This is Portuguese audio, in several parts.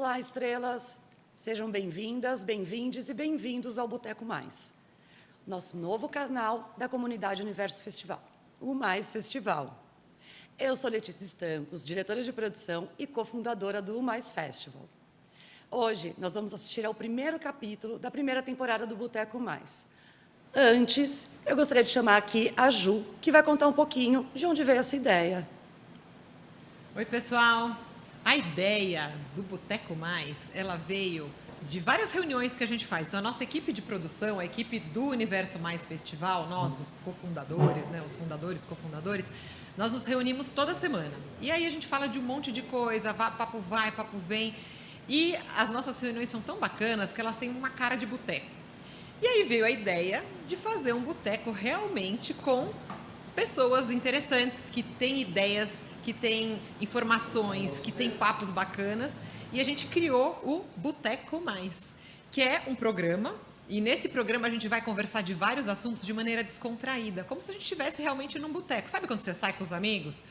Olá, estrelas! Sejam bem-vindas, bem-vindes e bem-vindos ao Boteco Mais, nosso novo canal da comunidade Universo Festival, o Mais Festival. Eu sou Letícia Stancos, diretora de produção e cofundadora do Mais Festival. Hoje, nós vamos assistir ao primeiro capítulo da primeira temporada do Boteco Mais. Antes, eu gostaria de chamar aqui a Ju, que vai contar um pouquinho de onde veio essa ideia. Oi, pessoal! A ideia do Boteco Mais, ela veio de várias reuniões que a gente faz. Então, a nossa equipe de produção, a equipe do Universo Mais Festival, nós, os cofundadores, né, os fundadores, cofundadores, nós nos reunimos toda semana. E aí a gente fala de um monte de coisa, papo vai, papo vem. E as nossas reuniões são tão bacanas que elas têm uma cara de boteco. E aí veio a ideia de fazer um boteco realmente com pessoas interessantes, que têm ideias, que têm informações, que têm papos bacanas. E a gente criou o Boteco Mais, que é um programa. E nesse programa a gente vai conversar de vários assuntos de maneira descontraída, como se a gente estivesse realmente num boteco. Sabe quando você sai com os amigos?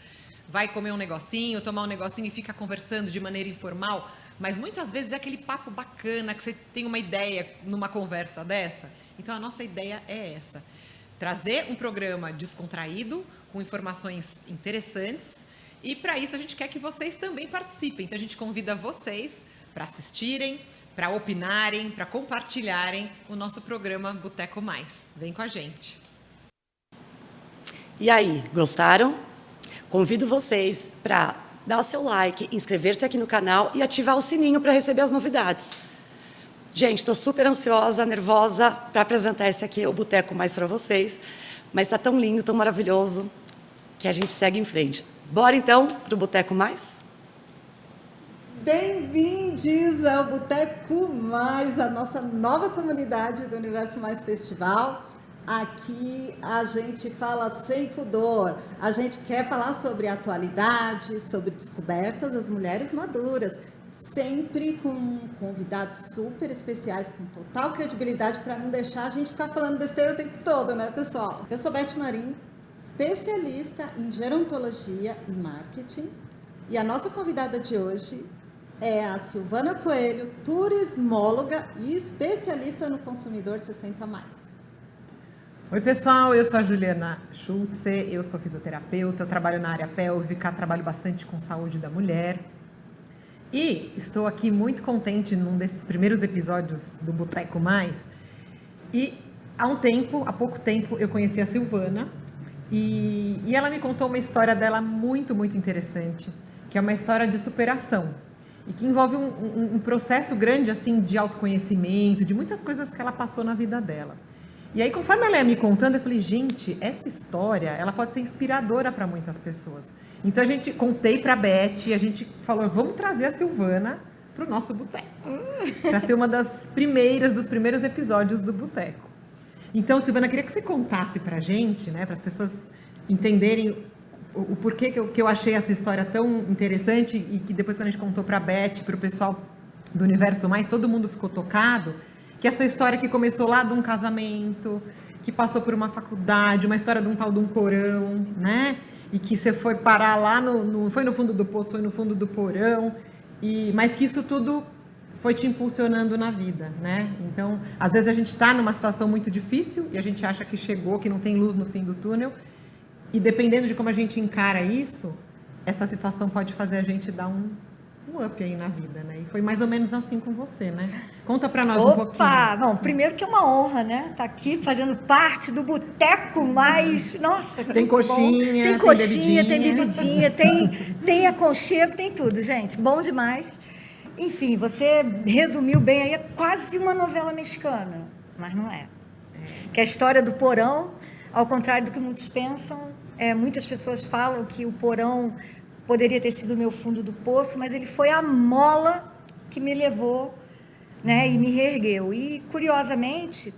Vai comer um negocinho, tomar um negocinho e fica conversando de maneira informal? Mas muitas vezes é aquele papo bacana, que você tem uma ideia numa conversa dessa. Então a nossa ideia é essa. Trazer um programa descontraído, com informações interessantes. E para isso a gente quer que vocês também participem. Então a gente convida vocês para assistirem, para opinarem, para compartilharem o nosso programa Boteco Mais. Vem com a gente. E aí, gostaram? Convido vocês para dar seu like, inscrever-se aqui no canal e ativar o sininho para receber as novidades. Gente, estou super ansiosa, nervosa para apresentar esse aqui, o Boteco Mais, para vocês. Mas está tão lindo, tão maravilhoso, que a gente segue em frente. Bora, então, para o Boteco Mais? Bem-vindos ao Boteco Mais, a nossa nova comunidade do Universo Mais Festival. Aqui a gente fala sem pudor, a gente quer falar sobre atualidade, sobre descobertas das mulheres maduras, sempre com convidados super especiais, com total credibilidade, para não deixar a gente ficar falando besteira o tempo todo, né, pessoal? Eu sou Beth Marim, especialista em gerontologia e marketing, e a nossa convidada de hoje é a Silvana Coelho, turismóloga e especialista no consumidor 60+. Oi, pessoal, eu sou a Juliana Schultze, eu sou fisioterapeuta, eu trabalho na área pélvica, trabalho bastante com saúde da mulher. E estou aqui muito contente num desses primeiros episódios do Boteco Mais. E há pouco tempo, eu conheci a Silvana e ela me contou uma história dela muito, muito interessante, que é uma história de superação e que envolve um processo grande assim de autoconhecimento, de muitas coisas que ela passou na vida dela. E aí, conforme ela ia me contando, eu falei, gente, essa história, ela pode ser inspiradora para muitas pessoas. Então, contei para a Beth, a gente falou, vamos trazer a Silvana para o nosso boteco. Para ser uma dos primeiros episódios do boteco. Então, Silvana, queria que você contasse para a gente, né, para as pessoas entenderem o porquê que eu achei essa história tão interessante e que depois, quando a gente contou para a Beth, para o pessoal do Universo Mais, todo mundo ficou tocado. Que é a sua história que começou lá de um casamento, que passou por uma faculdade, uma história de um tal de um porão, né? E que você foi parar lá, foi no fundo do poço, foi no fundo do porão, mas que isso tudo foi te impulsionando na vida, né? Então, às vezes a gente está numa situação muito difícil e a gente acha que chegou, que não tem luz no fim do túnel, e dependendo de como a gente encara isso, essa situação pode fazer a gente dar um up aí na vida, né? E foi mais ou menos assim com você, né? Conta pra nós um pouquinho. Bom, primeiro que é uma honra, né? Tá aqui fazendo parte do Boteco Mais. Nossa, tem coxinha, tem coxinha, tem bebidinha, tem aconchego, tem tudo, gente. Bom demais. Enfim, você resumiu bem aí, é quase uma novela mexicana, mas não é. Que é a história do porão, ao contrário do que muitos pensam, muitas pessoas falam que o porão poderia ter sido o meu fundo do poço, mas ele foi a mola que me levou, né, e me reergueu. E, curiosamente,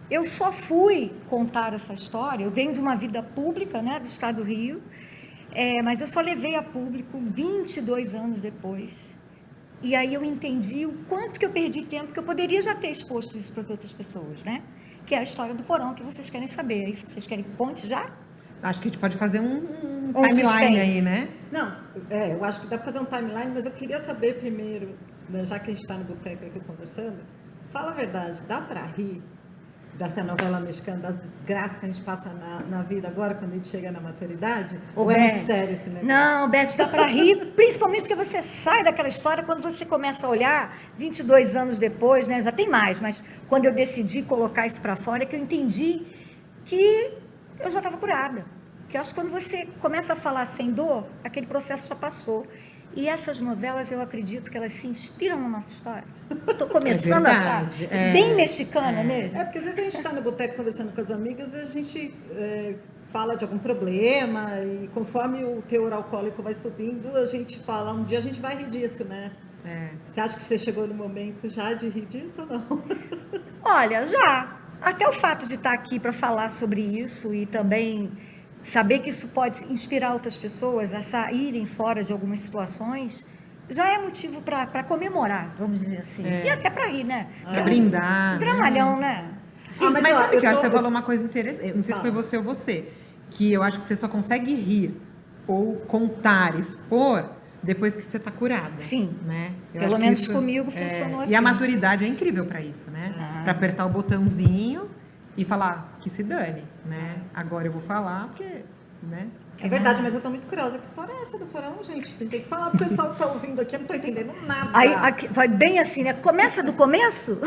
eu só fui contar essa história, eu venho de uma vida pública, né, do estado do Rio, mas eu só levei a público 22 anos depois. E aí eu entendi o quanto que eu perdi tempo, que eu poderia já ter exposto isso para as outras pessoas, né? Que é a história do porão que vocês querem saber. É isso que vocês querem que conte já? Acho que a gente pode fazer um timeline aí, né? Não, eu acho que dá para fazer um timeline, mas eu queria saber primeiro, já que a gente está no boteco aqui conversando, fala a verdade, dá para rir dessa novela mexicana, das desgraças que a gente passa na vida agora, quando a gente chega na maturidade? Ou é muito sério esse negócio? Não, Beth, dá para rir, principalmente porque você sai daquela história quando você começa a olhar, 22 anos depois, né, já tem mais, mas quando eu decidi colocar isso para fora, é que eu entendi que eu já estava curada. Que eu acho que quando você começa a falar sem dor, aquele processo já passou. E essas novelas, eu acredito que elas se inspiram na nossa história. Estou começando a achar bem mexicana mesmo. Porque às vezes a gente está no boteco conversando com as amigas e a gente fala de algum problema e conforme o teor alcoólico vai subindo, a gente fala, um dia a gente vai rir disso, né? Você acha que você chegou no momento já de rir disso ou não? Olha, já. Até o fato de estar aqui para falar sobre isso e também saber que isso pode inspirar outras pessoas a saírem fora de algumas situações, já é motivo para comemorar, vamos dizer assim. E até para rir, né? Para brindar. Um dramalhão, né? Mas sabe que você falou uma coisa interessante, não sei se foi você ou você, que eu acho que você só consegue rir ou contar, expor, depois que você está curada. Sim. Né? Pelo menos comigo funcionou assim. E a maturidade é incrível para isso, né? Para apertar o botãozinho e falar que se dane, né? Agora eu vou falar porque, né? É verdade, mas eu tô muito curiosa. Que história é essa do porão, gente? Tem que falar pro pessoal que tá ouvindo aqui, eu não tô entendendo nada. Aí, aqui, vai bem assim, né? Começa do começo?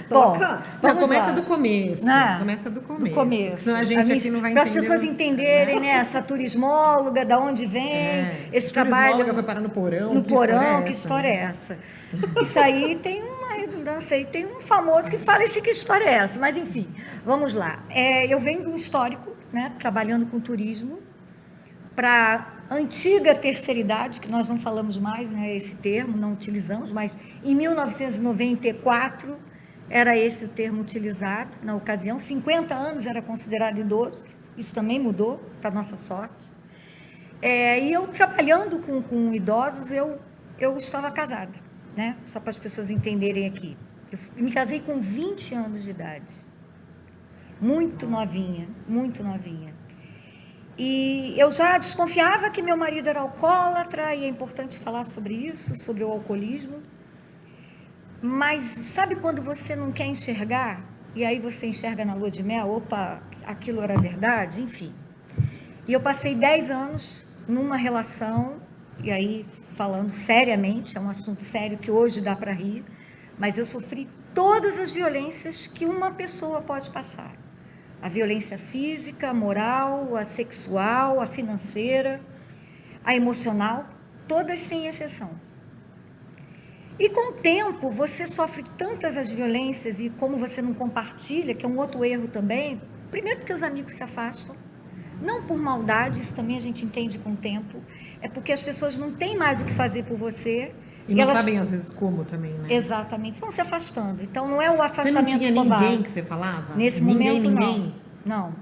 Toca. Não, começa do começo. Né? Começa do começo. Do começo. Senão a gente aqui não vai entender. Para as pessoas entenderem, né? Essa turismóloga, da onde vem, esse trabalho. Foi parar no porão. No porão, que história é essa? Isso aí tem uma redundância aí, tem um famoso que fala que história é essa, mas enfim, vamos lá. Eu venho de um histórico, né, trabalhando com turismo, para antiga terceira idade, que nós não falamos mais, né, esse termo, não utilizamos, mas em 1994 era esse o termo utilizado na ocasião, 50 anos era considerado idoso, isso também mudou, para nossa sorte. E eu trabalhando com idosos, eu estava casada, né? Só para as pessoas entenderem aqui. Eu me casei com 20 anos de idade. Muito novinha, muito novinha. E eu já desconfiava que meu marido era alcoólatra, e é importante falar sobre isso, sobre o alcoolismo. Mas sabe quando você não quer enxergar, e aí você enxerga na lua de mel, opa, aquilo era verdade, enfim. E eu passei 10 anos numa relação, e aí falando seriamente, é um assunto sério que hoje dá para rir, mas eu sofri todas as violências que uma pessoa pode passar. A violência física, a moral, a sexual, a financeira, a emocional, todas sem exceção. E com o tempo, você sofre tantas as violências e como você não compartilha, que é um outro erro também, primeiro porque os amigos se afastam, não por maldade, isso também a gente entende com o tempo, é porque as pessoas não têm mais o que fazer por você. E não sabem, às vezes, como também, né? Exatamente, vão se afastando. Então, não é o afastamento Você não tinha covarde. ninguém que você falava? Nesse momento, não.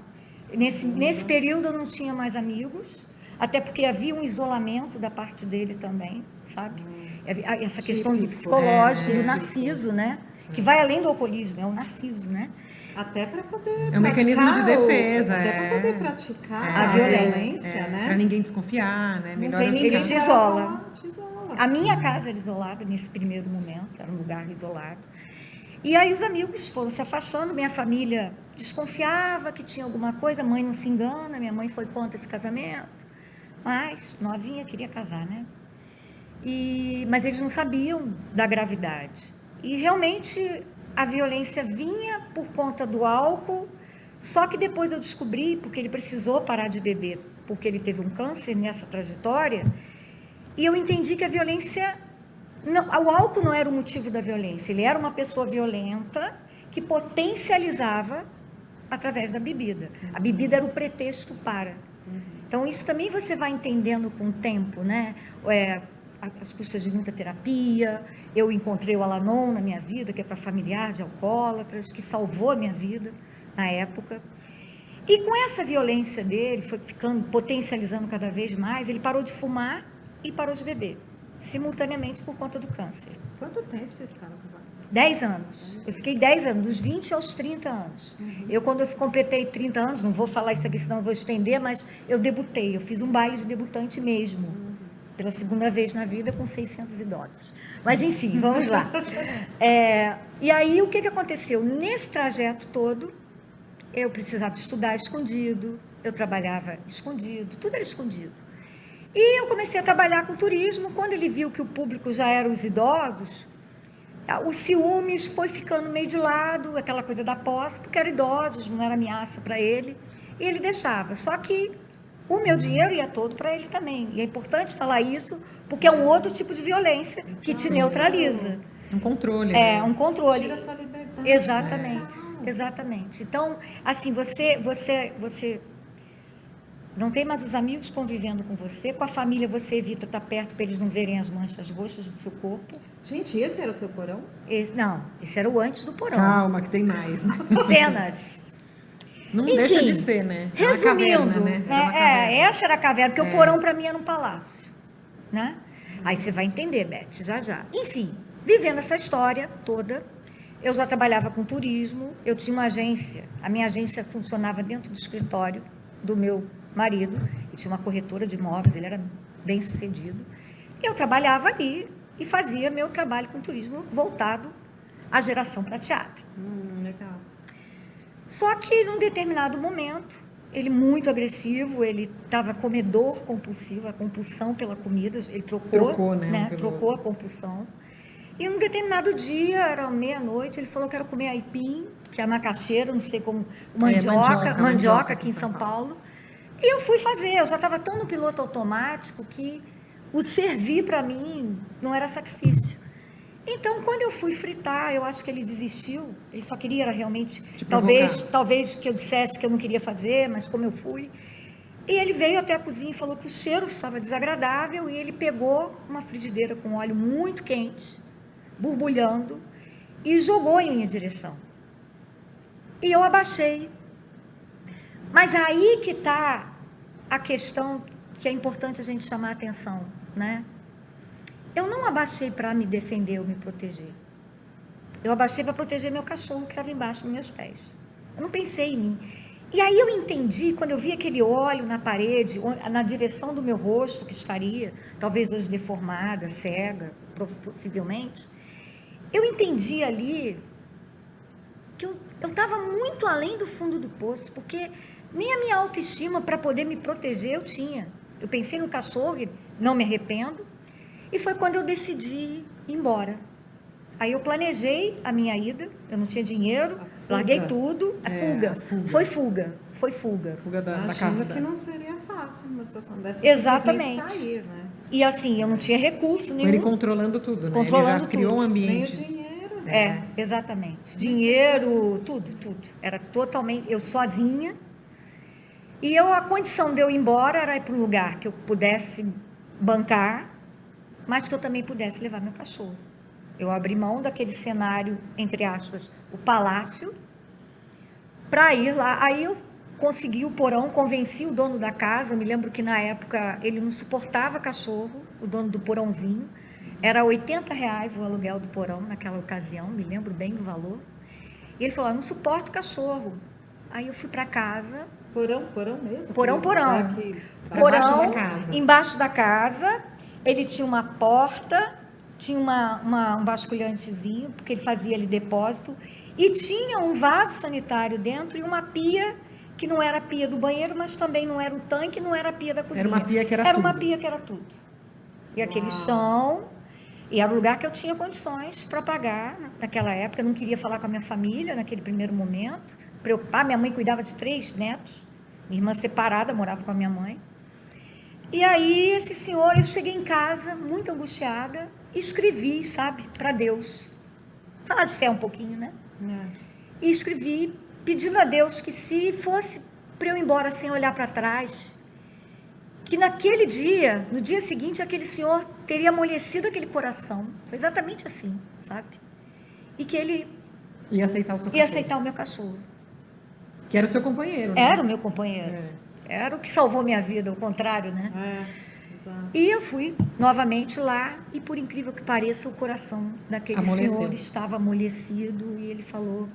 Nesse período, eu não tinha mais amigos, até porque havia um isolamento da parte dele também, sabe? Essa questão do psicológico, do narciso, né? Que vai além do alcoolismo, é o narciso, né? Até para poder é um mecanismo de defesa. Até para poder praticar a violência, né? Para ninguém desconfiar, né? Melhor ele te isola. A minha casa era isolada nesse primeiro momento, era um lugar isolado. E aí os amigos foram se afastando, minha família desconfiava que tinha alguma coisa, a mãe não se engana, minha mãe foi contra esse casamento, mas novinha queria casar, né? Mas eles não sabiam da gravidade. E realmente a violência vinha por conta do álcool, só que depois eu descobri, porque ele precisou parar de beber, porque ele teve um câncer nessa trajetória, e eu entendi que a violência, o álcool não era o motivo da violência, ele era uma pessoa violenta que potencializava através da bebida. A bebida era o pretexto para. Então, isso também você vai entendendo com o tempo, né? As custas de muita terapia, eu encontrei o Al-Anon na minha vida, que é para familiar de alcoólatras, que salvou a minha vida na época. E com essa violência dele, foi ficando, potencializando cada vez mais, ele parou de fumar e parou de beber, simultaneamente por conta do câncer. Quanto tempo vocês ficaram casados? 10 anos. Eu fiquei 10 anos, dos 20 aos 30 anos. Quando eu completei 30 anos, não vou falar isso aqui, senão eu vou estender, mas eu debutei, eu fiz um baile de debutante mesmo. pela segunda vez na vida com 600 idosos. Mas, enfim, vamos lá. E aí, o que aconteceu? Nesse trajeto todo, eu precisava estudar escondido, eu trabalhava escondido, tudo era escondido. E eu comecei a trabalhar com turismo. Quando ele viu que o público já eram os idosos, o ciúmes foi ficando meio de lado, aquela coisa da posse, porque eram idosos, não era ameaça para ele, e ele deixava. Só que o meu dinheiro ia todo para ele também. E é importante falar isso, porque é um outro tipo de violência que te neutraliza. Um controle. Um controle. Tira a sua liberdade. Exatamente, exatamente. Então, assim, você não tem mais os amigos convivendo com você, com a família você evita estar perto para eles não verem as manchas roxas do seu corpo. Gente, esse era o seu porão? Esse era o antes do porão. Calma, que tem mais. Cenas. Não Enfim, deixa de ser, né? É uma Resumindo, caverna, né? Era uma caverna. essa era a caverna, porque o porão para mim era um palácio, né? Aí você vai entender, Beth, já já. Enfim, vivendo essa história toda, eu já trabalhava com turismo, eu tinha uma agência, a minha agência funcionava dentro do escritório do meu marido, e tinha uma corretora de imóveis, ele era bem sucedido. Eu trabalhava ali e fazia meu trabalho com turismo voltado à geração prateada. Legal. Só que num determinado momento, ele muito agressivo, ele estava comedor compulsivo, a compulsão pela comida, ele trocou, né? Trocou a compulsão. E num determinado dia, era meia-noite, ele falou que era comer aipim, que é macaxeira, não sei como, mandioca aqui em São Paulo. E eu fui fazer, eu já estava tão no piloto automático que o servir para mim não era sacrifício. Então, quando eu fui fritar, eu acho que ele desistiu, ele só queria realmente, talvez que eu dissesse que eu não queria fazer, mas como eu fui. E ele veio até a cozinha e falou que o cheiro estava desagradável e ele pegou uma frigideira com óleo muito quente, borbulhando, e jogou em minha direção. E eu abaixei. Mas aí que está a questão que é importante a gente chamar a atenção, né? Eu não abaixei para me defender ou me proteger. Eu abaixei para proteger meu cachorro que estava embaixo dos meus pés. Eu não pensei em mim. E aí eu entendi, quando eu vi aquele óleo na parede, na direção do meu rosto, que estaria, talvez hoje deformada, cega, possivelmente, eu entendi ali que eu estava muito além do fundo do poço, porque nem a minha autoestima para poder me proteger eu tinha. Eu pensei no cachorro e não me arrependo. E foi quando eu decidi ir embora. Aí eu planejei a minha ida, eu não tinha dinheiro, larguei tudo, fuga. Foi fuga. Fuga da casa. Imagino que não seria fácil uma situação dessa. Exatamente. Sair, né? E assim, eu não tinha recurso nenhum. Ele controlando tudo, né? Controlando ele já criou tudo. um ambiente. Nem o dinheiro. Exatamente. Dinheiro, tudo. Era totalmente, eu sozinha. E a condição de eu ir embora era ir para um lugar que eu pudesse bancar, mas que eu também pudesse levar meu cachorro. Eu abri mão daquele cenário, entre aspas, o palácio, para ir lá. Aí eu consegui o porão, convenci o dono da casa. Eu me lembro que na época ele não suportava cachorro, o dono do porãozinho. Era R$80 o aluguel do porão naquela ocasião, me lembro bem do valor. E ele falou, eu não suporto cachorro. Aí eu fui para casa. Porão mesmo? Porão. Da casa. Embaixo da casa. Ele tinha uma porta, tinha um vasculhantezinho, porque ele fazia ali depósito, e tinha um vaso sanitário dentro e uma pia, que não era a pia do banheiro, mas também não era o tanque, não era a pia da cozinha. Era uma pia que era tudo. tudo. Uma pia que era tudo. E aquele chão, e era o lugar que eu tinha condições para pagar naquela época. Eu não queria falar com a minha família naquele primeiro momento, preocupar. Minha mãe cuidava de 3 netos, minha irmã separada, morava com a minha mãe. E aí, esse senhor, eu cheguei em casa, muito angustiada, e escrevi, sabe, para Deus. Falar de fé um pouquinho, né? E escrevi, pedindo a Deus que se fosse para eu ir embora sem olhar para trás, que naquele dia, no dia seguinte, aquele senhor teria amolecido aquele coração. Foi exatamente assim, sabe? E que ele ia aceitar o meu cachorro. Que era o seu companheiro, né? Era o meu companheiro. Era o que salvou minha vida, ao contrário, né? Exato. E eu fui novamente lá, e por incrível que pareça, o coração daquele senhor estava amolecido, e ele falou,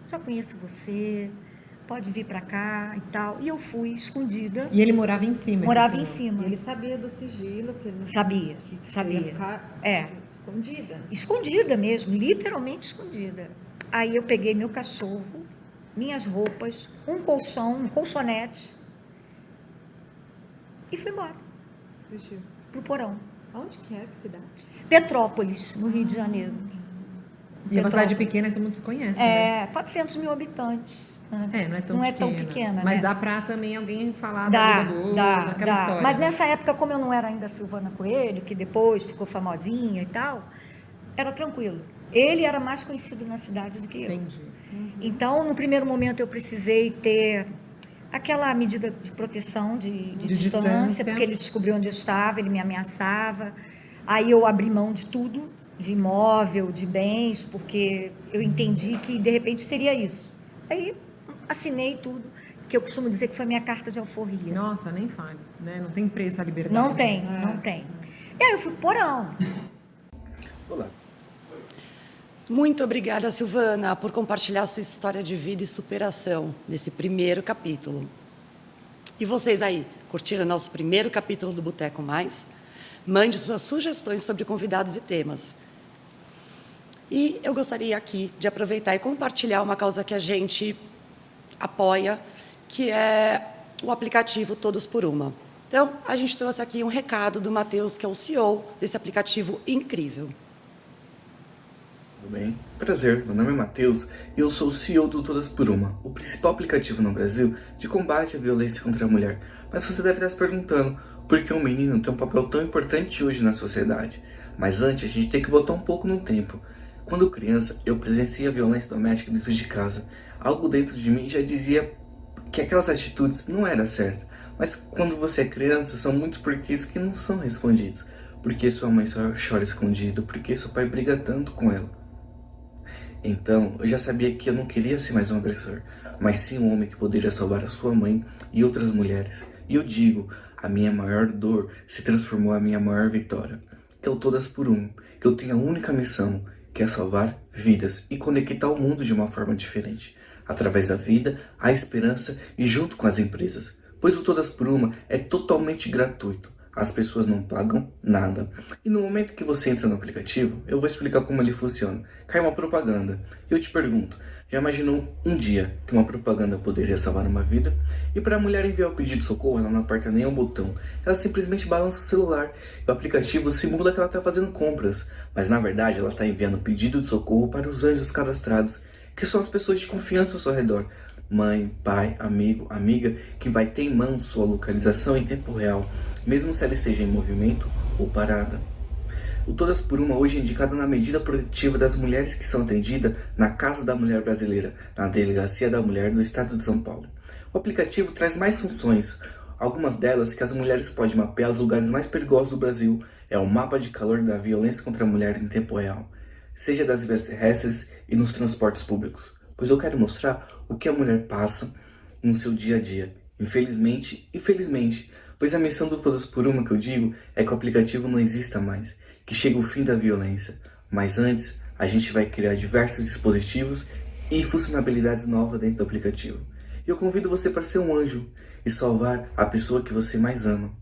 já conheço você, pode vir para cá e tal. E eu fui escondida. E ele morava em cima? Morava em esse cima. E ele sabia do sigilo, que ele não Sabia, que você sabia. ia ficar escondida. Escondida mesmo, literalmente escondida. Aí eu peguei meu cachorro, minhas roupas, um colchão, um colchonete e fui embora Fugiu. pro porão. Onde que é que cidade? Petrópolis, no Rio de Janeiro. E é uma cidade Petrópolis. pequena que todo mundo se conhece, né? 400 mil habitantes. Né? Não é tão pequena. Mas né? dá pra também alguém falar Dá, da vida boa, dá. daquela história. Mas né? nessa época, como eu não era ainda Silvana Coelho, que depois ficou famosinha e tal, era tranquilo. Ele era mais conhecido na cidade do que eu. Entendi. Então, no primeiro momento, eu precisei ter aquela medida de proteção de distância, porque ele descobriu onde eu estava, ele me ameaçava. Aí eu abri mão de tudo, de imóvel, de bens, porque eu entendi que, de repente, seria isso. Aí assinei tudo, que eu costumo dizer que foi minha carta de alforria. Nossa, nem fale, né? Não tem preço a liberdade. Não tem, não tem. E aí eu fui pro porão. Olá. Muito obrigada, Silvana, por compartilhar sua história de vida e superação nesse primeiro capítulo. E vocês aí, curtiram nosso primeiro capítulo do Boteco Mais? Mande suas sugestões sobre convidados e temas. E eu gostaria aqui de aproveitar e compartilhar uma causa que a gente apoia, que é o aplicativo Todos por Uma. Então, a gente trouxe aqui um recado do Matheus, que é o CEO desse aplicativo incrível. Tudo bem? Prazer, meu nome é Matheus e eu sou o CEO do Todas por Uma, o principal aplicativo no Brasil de combate à violência contra a mulher. Mas você deve estar se perguntando por que um menino tem um papel tão importante hoje na sociedade. Mas antes, a gente tem que voltar um pouco no tempo. Quando criança, eu presenciei a violência doméstica dentro de casa. Algo dentro de mim já dizia que aquelas atitudes não eram certas. Mas quando você é criança, são muitos porquês que não são respondidos. Por que sua mãe só chora escondido? Por que seu pai briga tanto com ela? Então, eu já sabia que eu não queria ser mais um agressor, mas sim um homem que poderia salvar a sua mãe e outras mulheres. E eu digo, a minha maior dor se transformou em minha maior vitória. Que eu Todas por Um, que eu tenho a única missão, que é salvar vidas e conectar o mundo de uma forma diferente, através da vida, a esperança e junto com as empresas. Pois o Todas por Uma é totalmente gratuito. As pessoas não pagam nada. E no momento que você entra no aplicativo, eu vou explicar como ele funciona. Cai uma propaganda. E eu te pergunto, já imaginou um dia que uma propaganda poderia salvar uma vida? E para a mulher enviar o pedido de socorro, ela não aperta nenhum botão. Ela simplesmente balança o celular. E o aplicativo simula que ela está fazendo compras. Mas na verdade, ela está enviando o pedido de socorro para os anjos cadastrados, que são as pessoas de confiança ao seu redor. Mãe, pai, amigo, amiga, que vai ter em mão sua localização em tempo real, mesmo se ela esteja em movimento ou parada. O Todas por Uma hoje é indicado na medida protetiva das mulheres que são atendidas na Casa da Mulher Brasileira, na Delegacia da Mulher do Estado de São Paulo. O aplicativo traz mais funções, algumas delas que as mulheres podem mapear os lugares mais perigosos do Brasil. É um mapa de calor da violência contra a mulher em tempo real, seja das vias terrestres e nos transportes públicos. Pois eu quero mostrar o que a mulher passa no seu dia a dia, infelizmente e felizmente, pois a missão do Todas por Uma que eu digo é que o aplicativo não exista mais, que chegue o fim da violência, mas antes a gente vai criar diversos dispositivos e funcionalidades novas dentro do aplicativo. E eu convido você para ser um anjo e salvar a pessoa que você mais ama.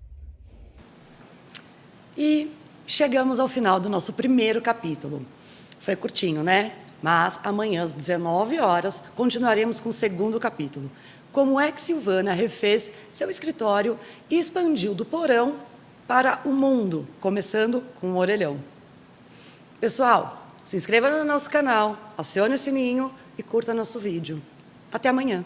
E chegamos ao final do nosso primeiro capítulo. Foi curtinho, né? Mas amanhã às 19 horas continuaremos com o segundo capítulo. Como é que Silvana refez seu escritório e expandiu do porão para o mundo, começando com o orelhão. Pessoal, se inscreva no nosso canal, acione o sininho e curta nosso vídeo. Até amanhã!